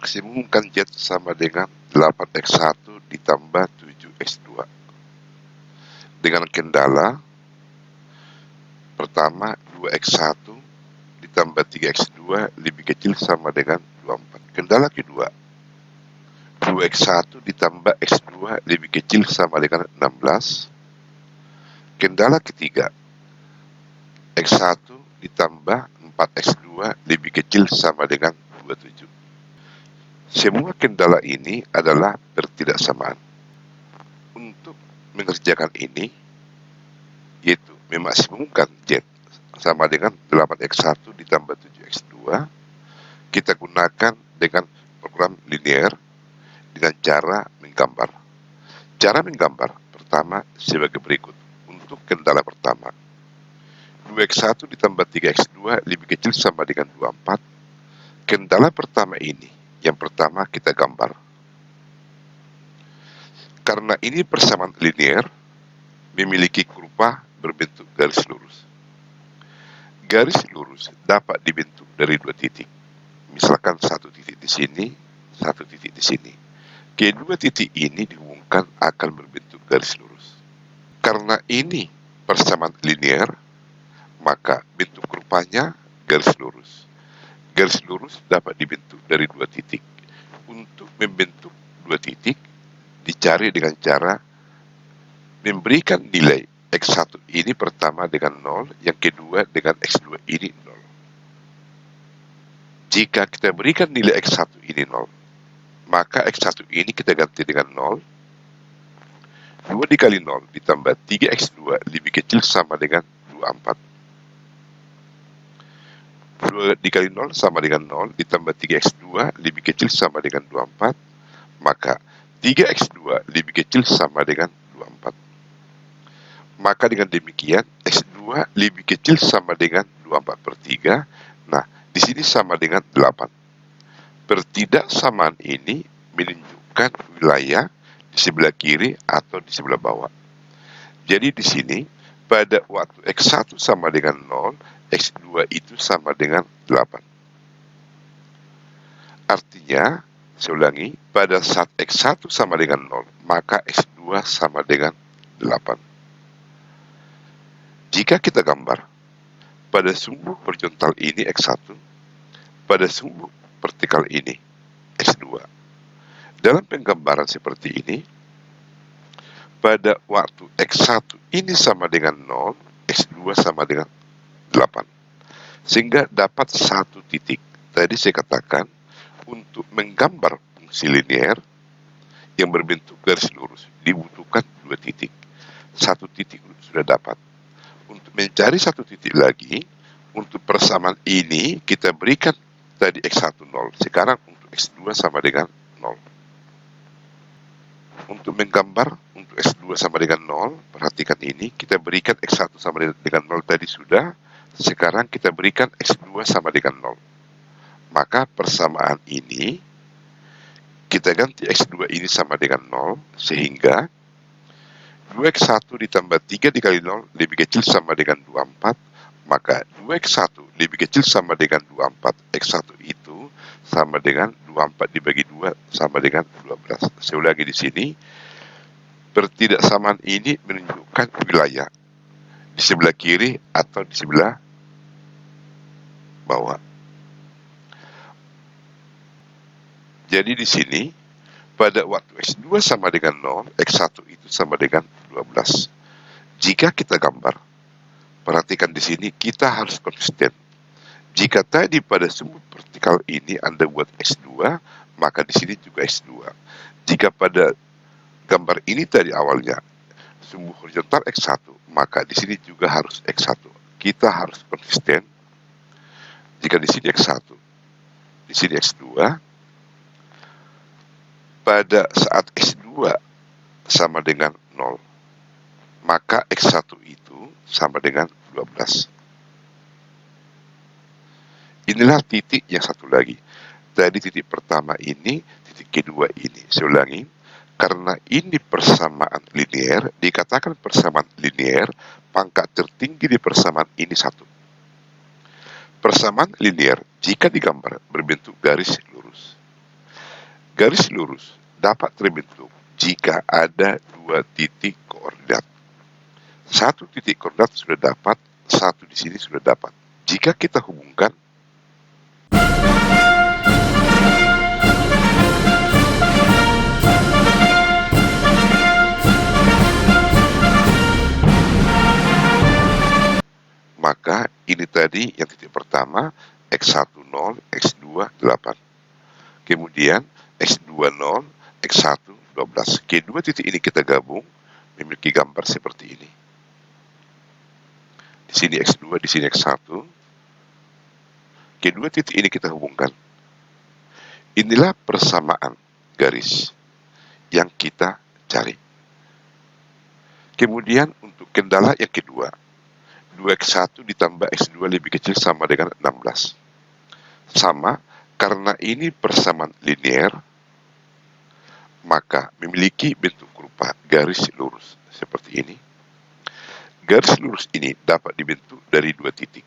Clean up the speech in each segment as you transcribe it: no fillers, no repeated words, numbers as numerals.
Maksimum kan Z sama dengan 8x1 ditambah 7x2. Dengan kendala pertama 2x1 ditambah 3x2 lebih kecil sama dengan 24. Kendala kedua 2x1 ditambah x2 lebih kecil sama dengan 16. Kendala ketiga x1 ditambah 4x2 lebih kecil sama dengan 27. Semua kendala ini adalah bertidaksamaan. Untuk mengerjakan ini, yaitu memaksimumkan Z sama dengan 8x1 ditambah 7x2, kita gunakan dengan program linear dengan cara menggambar. Cara menggambar pertama sebagai berikut. Untuk kendala pertama, 2x1 ditambah 3x2 lebih kecil sama dengan 24. Kendala pertama ini, yang pertama kita gambar. Karena ini persamaan linear, memiliki kurva berbentuk garis lurus. Garis lurus dapat dibentuk dari dua titik. Misalkan satu titik di sini, satu titik di sini. Kedua titik ini dihubungkan akan berbentuk garis lurus. Karena ini persamaan linear, maka bentuk kurvanya garis lurus. Garis lurus dapat dibentuk dari dua titik. Untuk membentuk dua titik, dicari dengan cara memberikan nilai x1 ini pertama dengan 0, yang kedua dengan x2 ini 0. Jika kita berikan nilai x1 ini 0, maka x1 ini kita ganti dengan 0. 2 dikali 0 ditambah 3x2 lebih kecil sama dengan 24. 2 dikali 0 sama dengan 0 ditambah 3x2 lebih kecil sama dengan 24, maka 3x2 lebih kecil sama dengan 24. Maka dengan demikian x2 lebih kecil sama dengan 24 per 3. Nah, di sini sama dengan 8. Pertidaksamaan ini menunjukkan wilayah di sebelah kiri atau di sebelah bawah. Jadi di sini pada waktu x1 sama dengan 0, x2 itu sama dengan 8. Artinya, saya ulangi, pada saat x1 sama dengan 0, maka x2 sama dengan 8. Jika kita gambar, pada sumbu horizontal ini x1, pada sumbu vertikal ini x2. Dalam penggambaran seperti ini, pada waktu x1 ini sama dengan 0, x2 sama dengan 8. Sehingga dapat satu titik. Tadi saya katakan, untuk menggambar fungsi linear yang berbentuk garis lurus, dibutuhkan dua titik. Satu titik sudah dapat. Untuk mencari satu titik lagi, untuk persamaan ini, kita berikan tadi x1 0. Sekarang untuk x2 sama dengan 0. Untuk menggambar untuk X2 sama dengan 0, perhatikan ini, kita berikan X1 sama dengan 0 tadi sudah, sekarang kita berikan X2 sama dengan 0. Maka persamaan ini, kita ganti X2 ini sama dengan 0, sehingga 2X1 ditambah 3 dikali 0 lebih kecil sama dengan 24, maka 2X1 lebih kecil sama dengan 24, X1 itu sama dengan 24 dibagi 2 sama dengan 12. Saya ulangi di sini, pertidaksamaan ini menunjukkan wilayah di sebelah kiri atau di sebelah bawah. Jadi di sini, pada waktu X2 sama dengan 0, X1 itu sama dengan 12. Jika kita gambar, perhatikan di sini, kita harus konsisten. Jika tadi pada sumbu vertikal ini Anda buat X2, maka di sini juga X2. Jika pada gambar ini tadi awalnya sumbu horizontal X1, maka di sini juga harus X1. Kita harus konsisten. Jika di sini X1, di sini X2, pada saat X2 sama dengan 0, maka X1 itu sama dengan 12. Inilah titik yang satu lagi. Tadi titik pertama ini, titik kedua ini. Saya ulangi, karena ini persamaan linear, dikatakan persamaan linear, pangkat tertinggi di persamaan ini 1. Persamaan linear jika digambar berbentuk garis lurus. Garis lurus dapat terbentuk jika ada 2 titik koordinat. 1 titik koordinat sudah dapat, 1 di sini sudah dapat. Jika kita hubungkan, maka ini tadi yang titik pertama, X1 0, X2 8. Kemudian X2 0, X1 12. Kedua titik ini kita gabung, memiliki gambar seperti ini. Di sini X2, di sini X1. Kedua titik ini kita hubungkan. Inilah persamaan garis yang kita cari. Kemudian untuk kendala yang kedua, 2X1 ditambah X2 lebih kecil sama dengan 16. Sama, karena ini persamaan linear, maka memiliki bentuk rupa garis lurus seperti ini. Garis lurus ini dapat dibentuk dari 2 titik.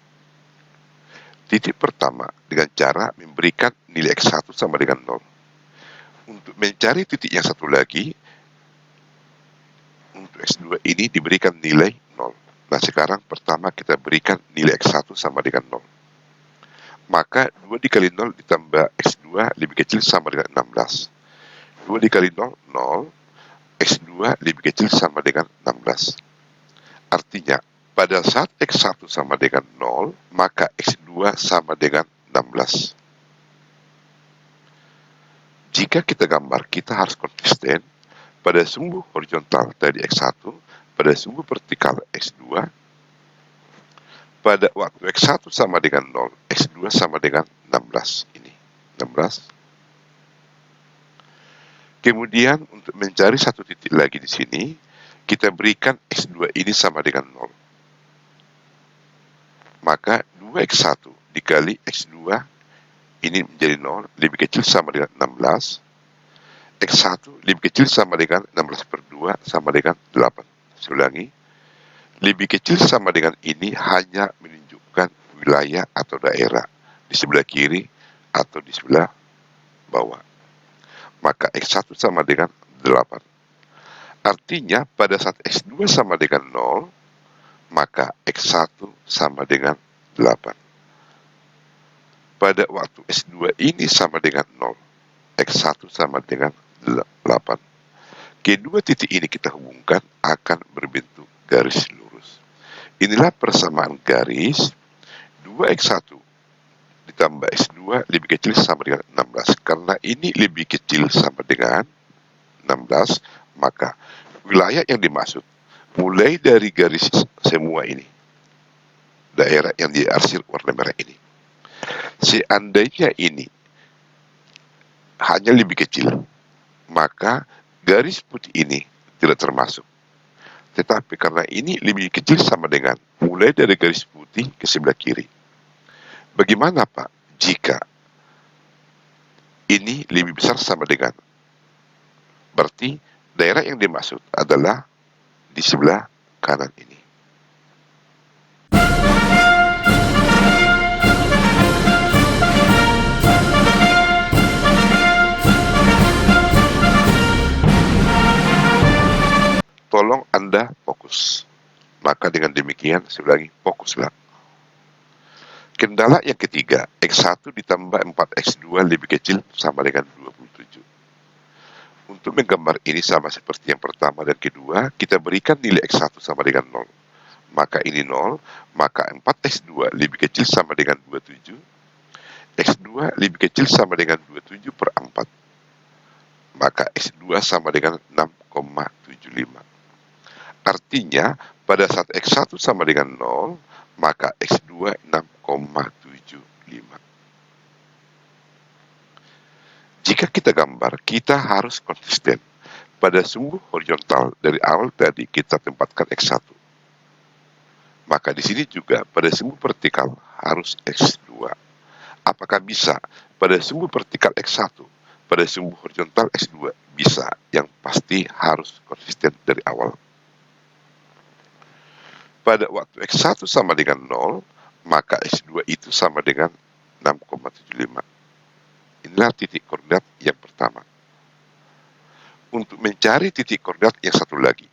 Titik pertama dengan cara memberikan nilai X1 sama dengan 0. Untuk mencari titik yang satu lagi, untuk X2 ini diberikan nilai 0. Nah sekarang pertama kita berikan nilai X1 sama dengan 0. Maka 2 dikali 0 ditambah X2 lebih kecil sama dengan 16. 2 dikali 0, 0. X2 lebih kecil sama dengan 16. Artinya, pada saat X1 sama dengan 0, maka X2 sama dengan 16. Jika kita gambar, kita harus konsisten pada sumbu horizontal tadi X1, pada sumbu vertikal X2, pada waktu X1 sama dengan 0, X2 sama dengan 16. Ini, 16. Kemudian untuk mencari satu titik lagi di sini, kita berikan X2 ini sama dengan 0. Maka 2X1 dikali X2 ini menjadi 0, lebih kecil sama dengan 16. X1 lebih kecil sama dengan 16 per 2 sama dengan 8. Saya ulangi, lebih kecil sama dengan ini hanya menunjukkan wilayah atau daerah di sebelah kiri atau di sebelah bawah. Maka X1 sama dengan 8. Artinya pada saat X2 sama dengan 0, maka X1 sama dengan 8. Pada waktu S2 ini sama dengan 0, X1 sama dengan 8. Kedua titik ini kita hubungkan akan berbentuk garis lurus. Inilah persamaan garis 2X1 ditambah X2 lebih kecil sama dengan 16. Karena ini lebih kecil sama dengan 16, maka wilayah yang dimaksud mulai dari garis semua ini, daerah yang diarsir warna merah ini, seandainya ini hanya lebih kecil, maka garis putih ini tidak termasuk. Tetapi karena ini lebih kecil sama dengan mulai dari garis putih ke sebelah kiri. Bagaimana Pak jika ini lebih besar sama dengan? Berarti daerah yang dimaksud adalah di sebelah kanan ini. Tolong Anda fokus. Maka dengan demikian, saya ulangi, fokuslah. Kendala yang ketiga, X1 ditambah 4X2 lebih kecil sama dengan 27. Untuk menggambar ini sama seperti yang pertama dan kedua, kita berikan nilai X1 sama dengan 0. Maka ini 0, maka 4X2 lebih kecil sama dengan 27. X2 lebih kecil sama dengan 27 per 4. Maka X2 sama dengan 6,75. Artinya, pada saat X1 sama dengan 0, maka X2 6,75. Jika kita gambar, kita harus konsisten. Pada sumbu horizontal dari awal tadi kita tempatkan X1. Maka di sini juga pada sumbu vertikal harus X2. Apakah bisa pada sumbu vertikal X1, pada sumbu horizontal X2? Bisa, yang pasti harus konsisten dari awal. Pada waktu X1 sama dengan 0, maka X2 itu sama dengan 6,75. Inilah titik koordinat yang pertama. Untuk mencari titik koordinat yang satu lagi.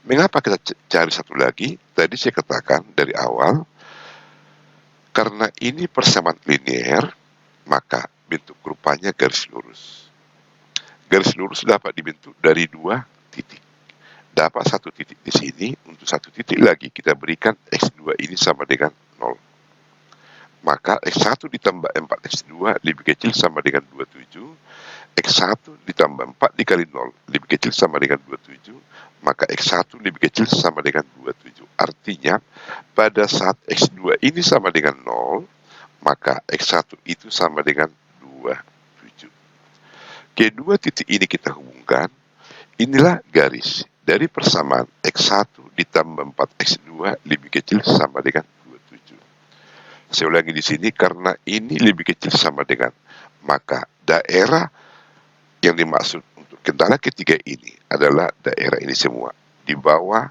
Mengapa kita cari satu lagi? Tadi saya katakan dari awal, karena ini persamaan linear, maka bentuk rupanya garis lurus. Garis lurus dapat dibentuk dari dua titik. Dapat satu titik di sini, untuk satu titik lagi kita berikan X2 ini sama dengan 0. Maka X1 ditambah 4X2 lebih kecil sama dengan 27. X1 ditambah 4 dikali 0 lebih kecil sama dengan 27. Maka X1 lebih kecil sama dengan 27. Artinya, pada saat X2 ini sama dengan 0, maka X1 itu sama dengan 27. Kedua titik ini kita hubungkan. Inilah garis dari persamaan X1 ditambah 4X2 lebih kecil sama dengan 27. Saya ulangi di sini, karena ini lebih kecil sama dengan, maka daerah yang dimaksud untuk kendala ketiga ini adalah daerah ini semua. Di bawah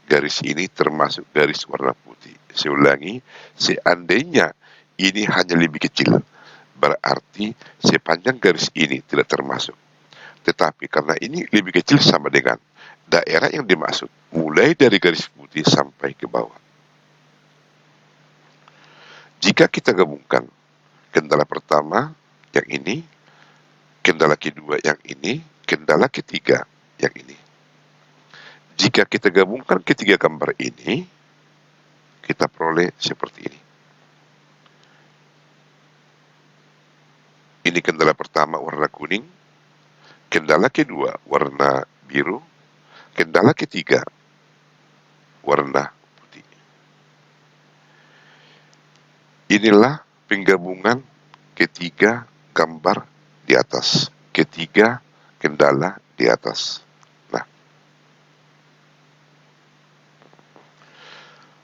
garis ini termasuk garis warna putih. Saya ulangi, seandainya ini hanya lebih kecil, berarti sepanjang garis ini tidak termasuk. Tetapi karena ini lebih kecil sama dengan daerah yang dimaksud, mulai dari garis putih sampai ke bawah. Jika kita gabungkan kendala pertama yang ini, kendala kedua yang ini, kendala ketiga yang ini. Jika kita gabungkan ketiga gambar ini, kita peroleh seperti ini. Ini kendala pertama warna kuning, kendala kedua warna biru, kendala ketiga warna putih. Inilah penggabungan ketiga gambar di atas, ketiga kendala di atas. Nah,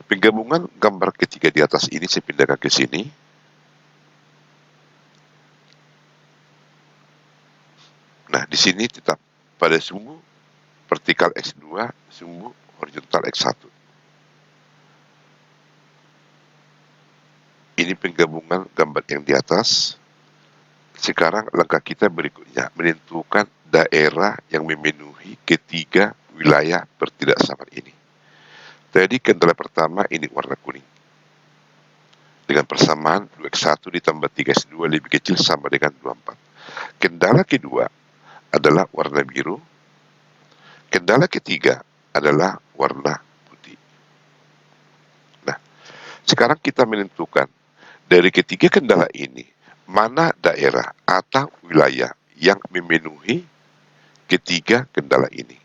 penggabungan gambar ketiga di atas ini saya pindahkan ke sini. Nah, di sini tetap pada sumbu vertikal X2, sumbu horizontal X1. Ini penggabungan gambar yang di atas. Sekarang langkah kita berikutnya, menentukan daerah yang memenuhi ketiga wilayah bertidaksamaan ini. Tadi kendala pertama ini warna kuning. Dengan persamaan 2X1 ditambah 3X2 lebih kecil sama dengan 24. Kendala kedua adalah warna biru. Kendala ketiga adalah warna putih. Nah, sekarang kita menentukan dari ketiga kendala ini, mana daerah atau wilayah yang memenuhi ketiga kendala ini.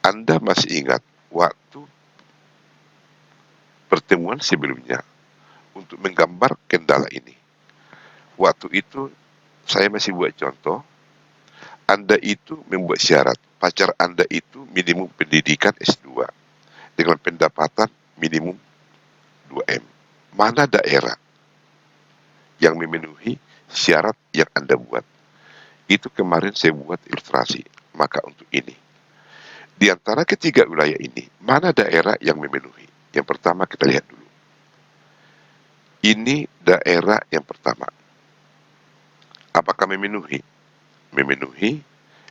Anda masih ingat waktu pertemuan sebelumnya untuk menggambar kendala ini. Waktu itu saya masih buat contoh, Anda itu membuat syarat, pacar Anda itu minimum pendidikan S2, dengan pendapatan minimum 2M. Mana daerah yang memenuhi syarat yang Anda buat? Itu kemarin saya buat ilustrasi. Maka untuk ini, di antara ketiga wilayah ini, mana daerah yang memenuhi? Yang pertama kita lihat dulu. Ini daerah yang pertama. Apakah memenuhi? Memenuhi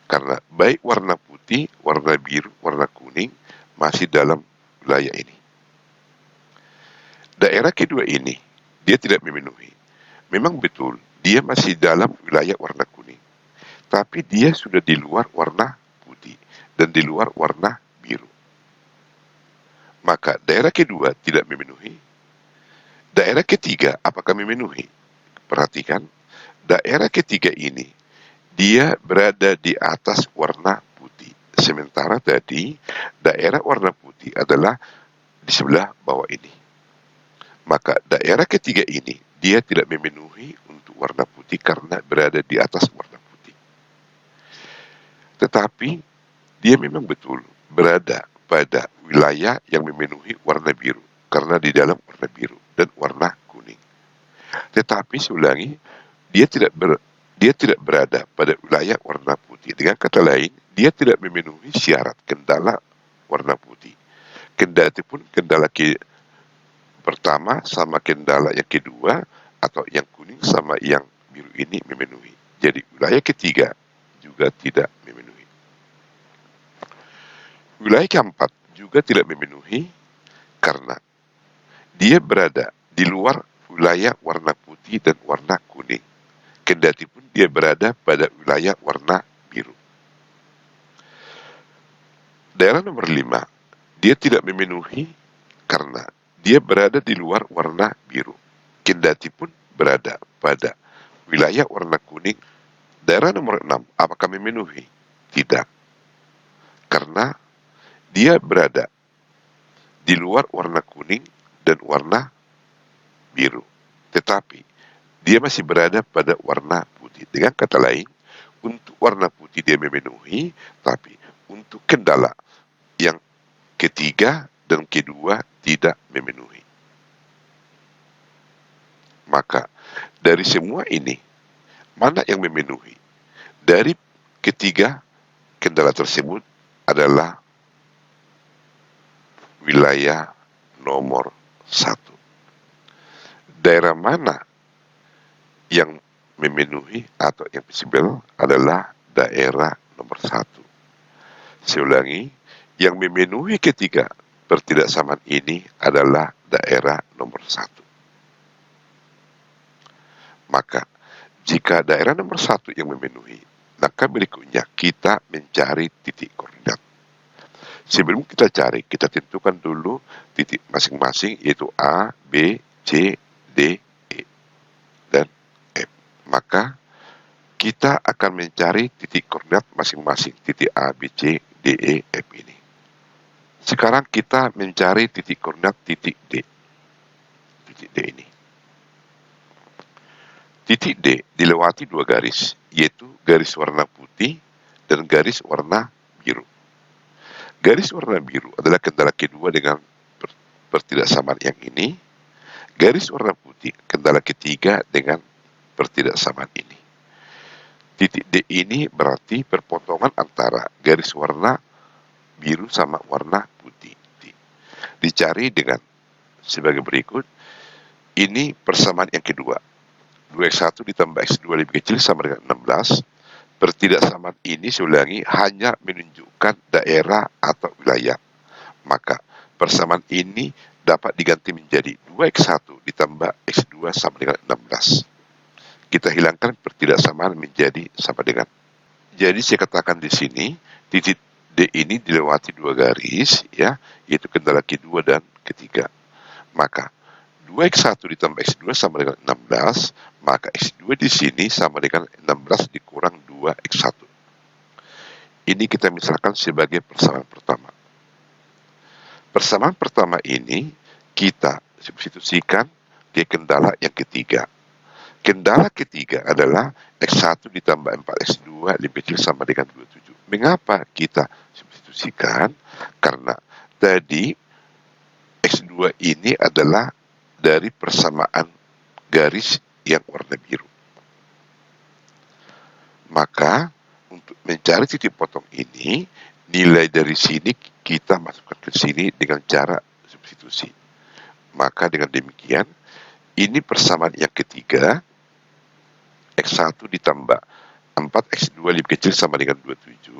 karena baik warna putih, warna biru, warna kuning masih dalam wilayah ini. Daerah kedua ini, dia tidak memenuhi. Memang betul, dia masih dalam wilayah warna kuning. Tapi dia sudah di luar warna putih dan di luar warna biru. Maka daerah kedua tidak memenuhi. Daerah ketiga apakah memenuhi? Perhatikan, daerah ketiga ini dia berada di atas warna putih. Sementara tadi daerah warna putih adalah di sebelah bawah ini. Maka daerah ketiga ini dia tidak memenuhi untuk warna putih karena berada di atas warna putih. Tetapi dia memang betul berada pada wilayah yang memenuhi warna biru karena di dalam warna biru dan warna kuning. Tetapi saya ulangi, dia tidak berada pada wilayah warna putih. Dengan kata lain, dia tidak memenuhi syarat kendala warna putih. Kendati pun kendala pertama sama kendala yang kedua atau yang kuning sama yang biru ini memenuhi. Jadi wilayah ketiga juga tidak memenuhi. Wilayah keempat juga tidak memenuhi karena dia berada di luar wilayah warna putih dan warna kuning. Kendati pun dia berada pada wilayah warna biru. Daerah nomor 5, dia tidak memenuhi karena dia berada di luar warna biru. Kendati pun berada pada wilayah warna kuning. Daerah nomor 6, apakah memenuhi? Tidak. Karena dia berada di luar warna kuning dan warna biru. Tetapi dia masih berada pada warna putih. Dengan kata lain, untuk warna putih dia memenuhi, tapi untuk kendala yang ketiga dan kedua tidak memenuhi. Maka dari semua ini, mana yang memenuhi? Dari ketiga kendala tersebut adalah wilayah nomor 1. Daerah mana yang memenuhi atau yang visible adalah daerah nomor 1. Saya ulangi, yang memenuhi ketiga pertidaksamaan ini adalah daerah nomor 1. Maka jika daerah nomor 1 yang memenuhi, maka berikutnya kita mencari titik koordinat. Sebelum kita cari, kita tentukan dulu titik masing-masing, yaitu A, B, C, D, E, dan F. Maka kita akan mencari titik koordinat masing-masing, titik A, B, C, D, E, F ini. Sekarang kita mencari titik koordinat titik D. Titik D ini. Titik D dilewati dua garis, yaitu garis warna putih dan garis warna biru. Garis warna biru adalah kendala kedua dengan pertidaksamaan yang ini. Garis warna putih kendala ketiga dengan pertidaksamaan ini. Titik D ini berarti perpotongan antara garis warna biru sama warna putih. Dicari dengan sebagai berikut. Ini persamaan yang kedua. 2x1 ditambah x2 lebih kecil sama dengan 16. Pertidaksamaan ini saya ulangi hanya menunjukkan daerah atau wilayah. Maka persamaan ini dapat diganti menjadi 2x1 ditambah x2 sama dengan 16. Kita hilangkan pertidaksamaan menjadi sama dengan. Jadi saya katakan di sini titik D ini dilewati dua garis, ya, yaitu kendala kedua dan ketiga. Maka 2x1 ditambah x2 sama dengan 16, maka x2 di sini sama dengan 16 dikurang 2x1. Ini kita misalkan sebagai persamaan pertama. Persamaan pertama ini kita substitusikan ke kendala yang ketiga. Kendala ketiga adalah X1 ditambah 4X2 lebih kecil sama dengan 27. Mengapa kita substitusikan? Karena tadi X2 ini adalah dari persamaan garis yang warna biru. Maka untuk mencari titik potong ini, nilai dari sini kita masukkan ke sini dengan cara substitusi. Maka dengan demikian, ini persamaan yang ketiga, X1 ditambah 4X2 lebih kecil sama dengan 27,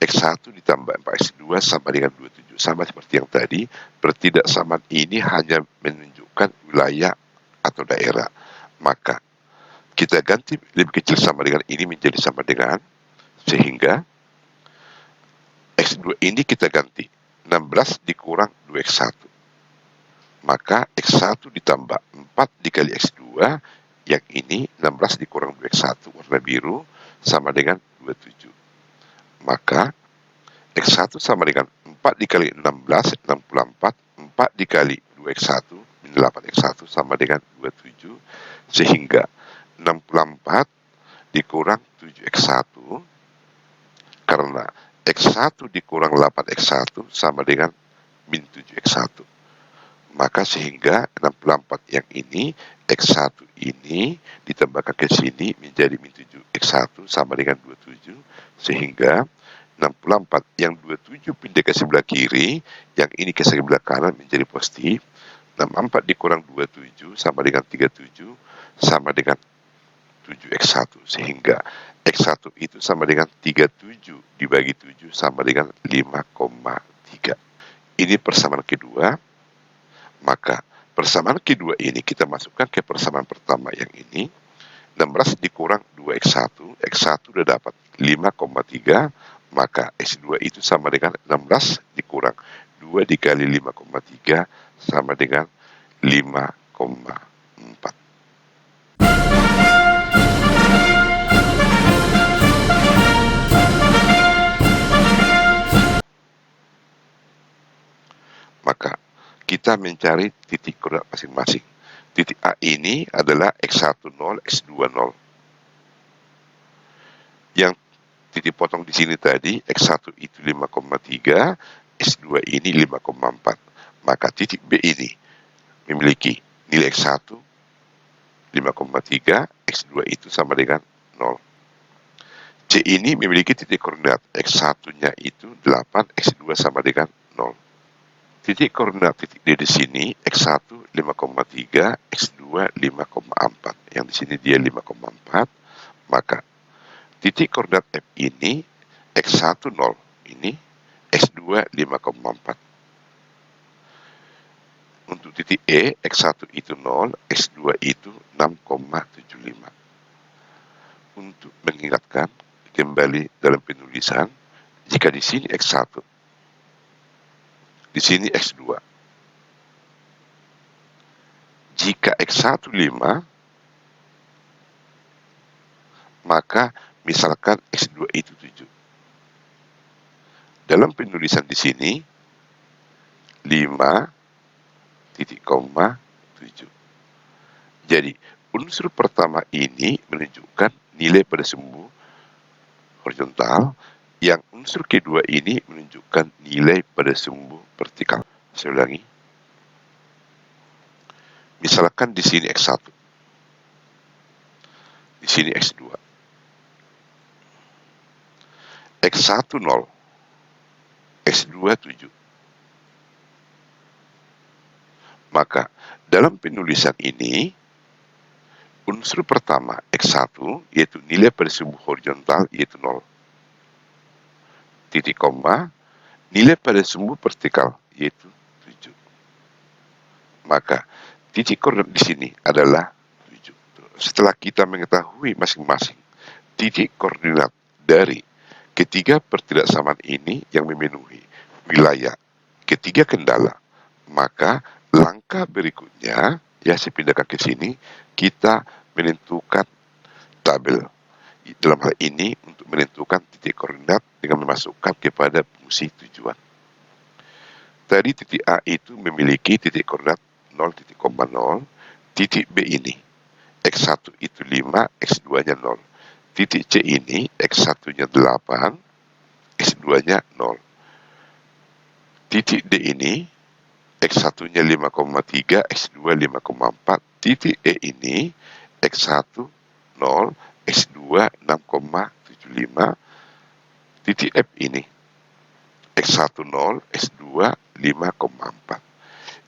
X1 ditambah 4X2 sama dengan 27. Sama seperti yang tadi, pertidaksamaan ini hanya menunjukkan wilayah atau daerah. Maka kita ganti lebih kecil sama dengan ini menjadi sama dengan, sehingga X2 ini kita ganti 16 dikurang 2X1. Maka X1 ditambah 4 dikali X2, yang ini 16 dikurang 2X1 warna biru sama dengan 27. Maka X1 sama dengan 4 dikali 16, 64, 4 dikali 2X1, 8X1 sama dengan 27, sehingga 64 dikurang 7X1, karena X1 dikurang 8X1 sama dengan min 7X1. Maka sehingga 64 yang ini, X1 ini ditambahkan ke sini menjadi min 7X1 sama dengan 27, sehingga 64 yang 27 pindah ke sebelah kiri, yang ini ke sebelah kanan menjadi positif. 64 dikurang 27 sama dengan 37 sama dengan 7X1, sehingga X1 itu sama dengan 37 dibagi 7 sama dengan 5,3. Ini persamaan kedua. Maka persamaan kedua ini kita masukkan ke persamaan pertama yang ini. 16 dikurang 2X1, X1 sudah dapat 5,3, maka X2 itu sama dengan 16 dikurang 2 dikali 5,3 sama dengan 5,4. Maka kita mencari titik koordinat masing-masing. Titik A ini adalah X1 0, X2 0. Yang titik potong di sini tadi, X1 itu 5,3, X2 ini 5,4. Maka titik B ini memiliki nilai X1 5,3, X2 itu sama dengan 0. C ini memiliki titik koordinat, X1-nya itu 8, X2 sama dengan 0. Titik koordinat titik D di sini, X1 5,3, X2 5,4. Yang di sini dia 5,4. Maka titik koordinat F ini, X1 0 ini, X2 5,4. Untuk titik E, X1 itu 0, X2 itu 6,75. Untuk mengingatkan kembali dalam penulisan, jika di sini X1, di sini X2. Jika X1 5, maka misalkan X2 itu 7. Dalam penulisan di sini 5 titik koma 7. Jadi unsur pertama ini menunjukkan nilai pada sumbu horizontal, yang unsur kedua ini menunjukkan nilai pada sumbu vertikal. Saya ulangi. Misalkan di sini X1, di sini X2. X1 0, X2 7. Maka dalam penulisan ini, unsur pertama X1 yaitu nilai pada sumbu horizontal yaitu 0. Titik koma, nilai pada sumbu vertikal yaitu 7. Maka titik koordinat di sini adalah 7. Setelah kita mengetahui masing-masing titik koordinat dari ketiga pertidaksamaan ini yang memenuhi wilayah ketiga kendala, maka langkah berikutnya, ya saya pindahkan ke sini, kita menentukan tabel. Dalam hal ini untuk menentukan titik koordinat dengan memasukkan kepada fungsi tujuan. Tadi titik A itu memiliki titik koordinat 0,0, titik B ini X1 itu 5, X2-nya 0. Titik C ini X1-nya 8, X2-nya 0. Titik D ini X1-nya 5,3, X2 5,4. Titik E ini X1 0, X2 6,75. Titik F ini X1 0, X2 5,4.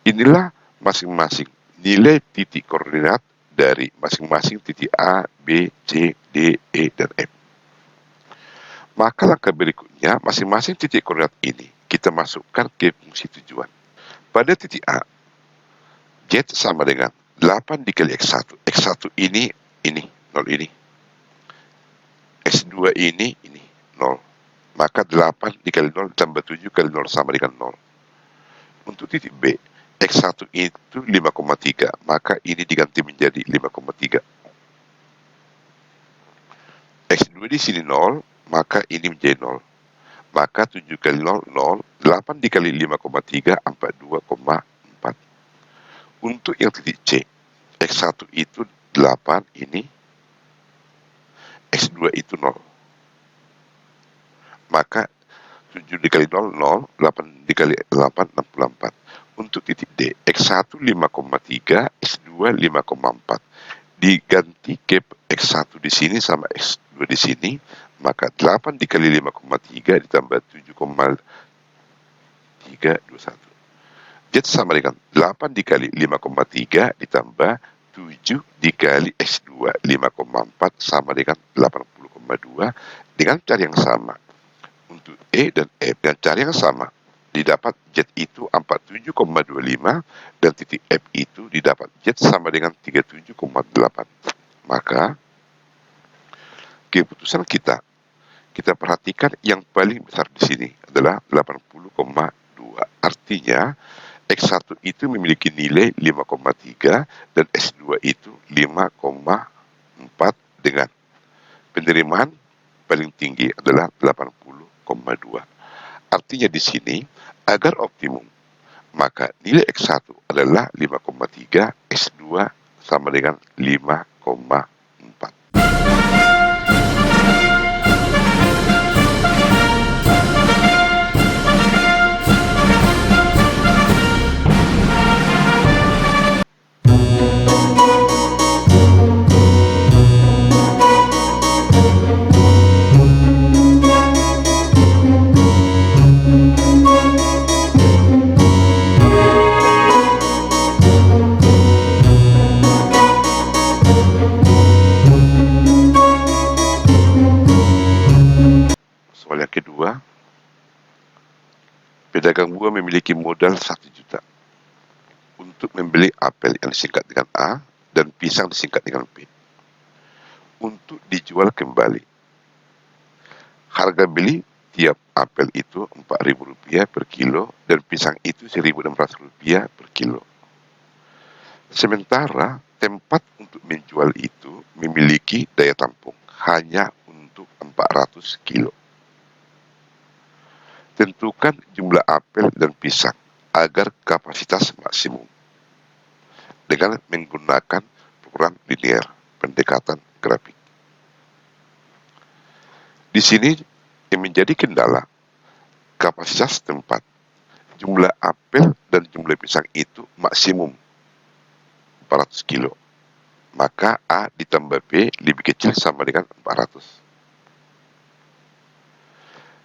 Inilah masing-masing nilai titik koordinat dari masing-masing titik A, B, C, D, E, dan F. Maka langkah berikutnya, masing-masing titik koordinat ini kita masukkan ke fungsi tujuan. Pada titik A, Z sama dengan 8 dikali X1. X1 ini, 0 ini. X2 ini, 0. Maka 8 dikali 0 tambah 7 kali 0 sama dengan 0. Untuk titik B, X1 itu 5,3, maka ini diganti menjadi 5,3. X2 di sini 0, maka ini menjadi 0. Maka 7 kali 0, 0. 8 dikali 5,3, 42,4. Untuk yang titik C, X1 itu 8, ini. X2 itu 0. Maka 7 dikali 0, 0. 8 dikali 8, 64. Untuk titik D, X1 5,3, X2 5,4. Diganti ke X1 di sini sama X2 di sini, maka 8 dikali 5,3 ditambah 7,321. Z sama dengan 8 dikali 5,3 ditambah 7 dikali X2 5,4 sama dengan 80,2 dengan cara yang sama. Untuk E dan F dengan cara yang sama, didapat Z itu 47,25 dan titik F itu didapat Z sama dengan 37,8. Maka keputusan kita perhatikan yang paling besar di sini adalah 80,2. Artinya X1 itu memiliki nilai 5,3 dan S2 itu 5,4 dengan penerimaan paling tinggi adalah 80,2. Artinya di sini agar optimum, maka nilai X1 adalah 5,3, S2 sama dengan 5,4. Soal yang kedua, pedagang buah memiliki modal 1 juta untuk membeli apel yang disingkat dengan A dan pisang disingkat dengan P untuk dijual kembali. Harga beli tiap apel itu Rp4.000 per kilo dan pisang itu Rp1.600 per kilo. Sementara tempat untuk menjual itu memiliki daya tampung hanya untuk 400 kilo. Tentukan jumlah apel dan pisang agar kapasitas maksimum dengan menggunakan program linear, pendekatan grafik. Di sini yang menjadi kendala kapasitas tempat, jumlah apel dan jumlah pisang itu maksimum 400 kilo. Maka A ditambah B lebih kecil sama dengan 400.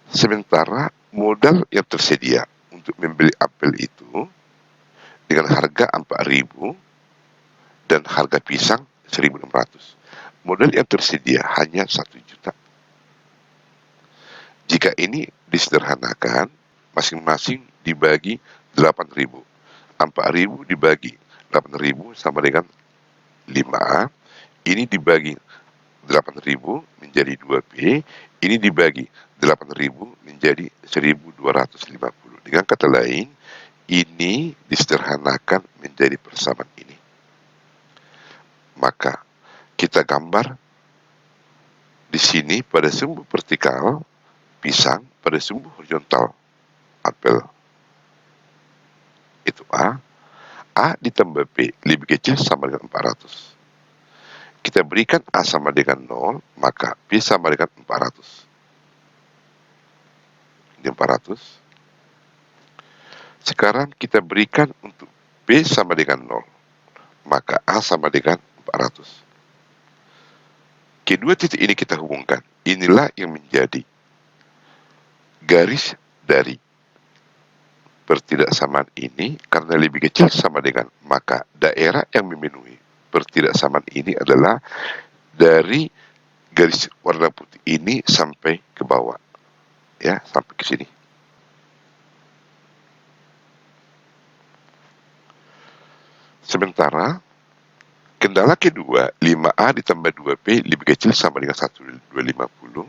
Sementara modal yang tersedia untuk membeli apel itu dengan harga 4.000 dan harga pisang 1.600. Modal yang tersedia hanya 1 juta. Jika ini disederhanakan, masing-masing dibagi 8.000. 4.000 dibagi 8.000 sama dengan 5A. Ini dibagi 8.000 menjadi 2B. Ini dibagi 8.000 menjadi 1.250. Dengan kata lain, ini disederhanakan menjadi persamaan ini. Maka kita gambar di sini pada sumbu vertikal pisang, pada sumbu horizontal apel. Itu A. A ditambah B lebih kecil sama dengan 400. Kita berikan A sama dengan 0, maka B sama dengan 400. Ini 400. Sekarang kita berikan untuk B sama dengan 0, maka A sama dengan 400. Kedua titik ini kita hubungkan. Inilah yang menjadi garis dari pertidaksamaan ini. Karena lebih kecil sama dengan, maka daerah yang memenuhi pertidaksamaan ini adalah dari garis warna putih ini sampai ke bawah, ya, sampai ke sini. Sementara kendala kedua, 5A ditambah 2P lebih kecil sama dengan 1250.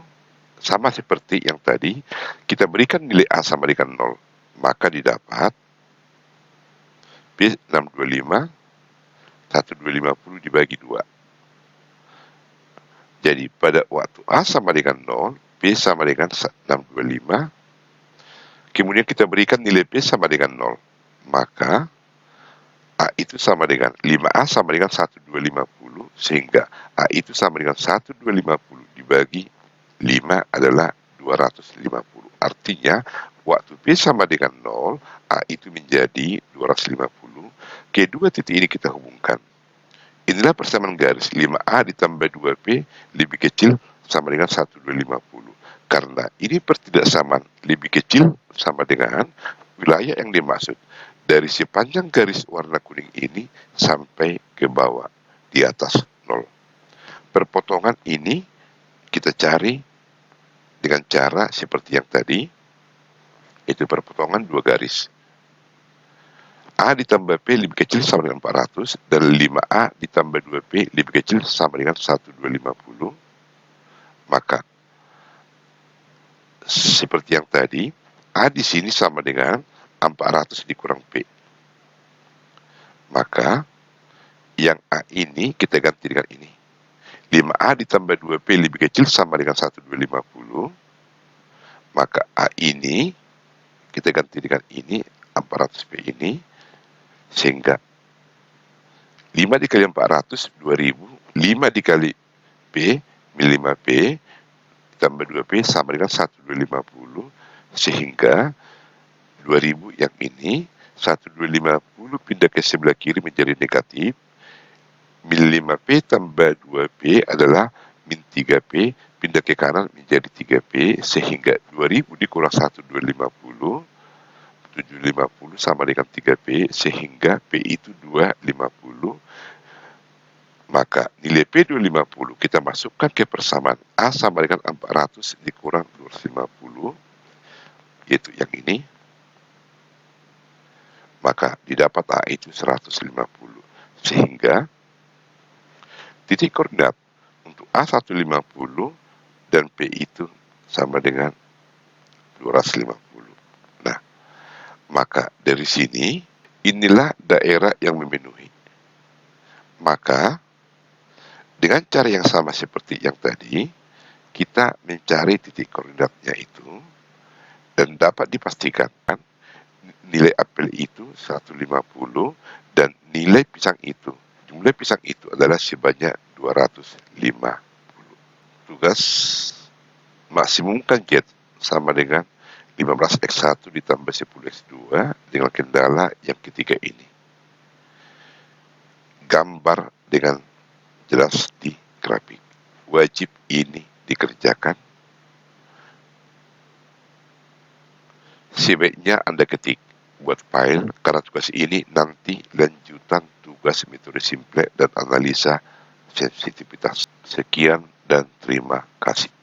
Sama seperti yang tadi, kita berikan nilai A sama dengan 0, maka didapat P 625, 1250 dibagi 2. Jadi pada waktu A sama dengan 0, P sama dengan 625, kemudian kita berikan nilai P sama dengan 0, maka A itu sama dengan 5A sama dengan 1250, sehingga A itu sama dengan 1250 dibagi 5 adalah 250. Artinya, waktu P sama dengan 0, A itu menjadi 250. Kedua titik ini kita hubungkan. Inilah persamaan garis 5A ditambah 2P lebih kecil sama dengan 1250. Karena ini pertidaksamaan lebih kecil sama dengan wilayah yang dimaksud dari sepanjang garis warna kuning ini sampai ke bawah di atas 0. Perpotongan ini kita cari dengan cara seperti yang tadi, itu perpotongan dua garis. A ditambah P lebih kecil sama dengan 400, dan 5A ditambah 2P lebih kecil sama dengan 1250. Maka seperti yang tadi, A di sini sama dengan 400 dikurang P. Maka yang A ini kita ganti dengan ini. 5A ditambah 2P lebih kecil sama dengan 1250. Maka A ini kita ganti dengan ini, 400P ini, sehingga 5 dikali 400, 2000, 5 dikali P, 5P, tambah 2P sama dengan 1250, sehingga 2000 yang ini, 1250 pindah ke sebelah kiri menjadi negatif, min 5P tambah 2P adalah min 3P, pindah ke kanan menjadi 3P, sehingga 2000 dikurang 1250, 750 sama dengan 3P, sehingga P itu 250. Maka nilai P 250 kita masukkan ke persamaan A sama dengan 400 dikurang 250, yaitu yang ini. Maka didapat A itu 150. Sehingga titik koordinat untuk A 150 dan P itu sama dengan 250. Nah, maka dari sini inilah daerah yang memenuhi. Maka dengan cara yang sama seperti yang tadi, kita mencari titik koordinatnya itu, dan dapat dipastikan nilai apel itu 150 dan nilai pisang itu, jumlah pisang itu adalah sebanyak 250. Tugas maksimumkan Z sama dengan 15x1 ditambah 10x2 dengan kendala yang ketiga ini. Gambar dengan jelas di grafik. Wajib ini dikerjakan. Sebaiknya Anda ketik buat file, karena tugas ini nanti lanjutan tugas metode simple dan analisa sensitivitas. Sekian dan terima kasih.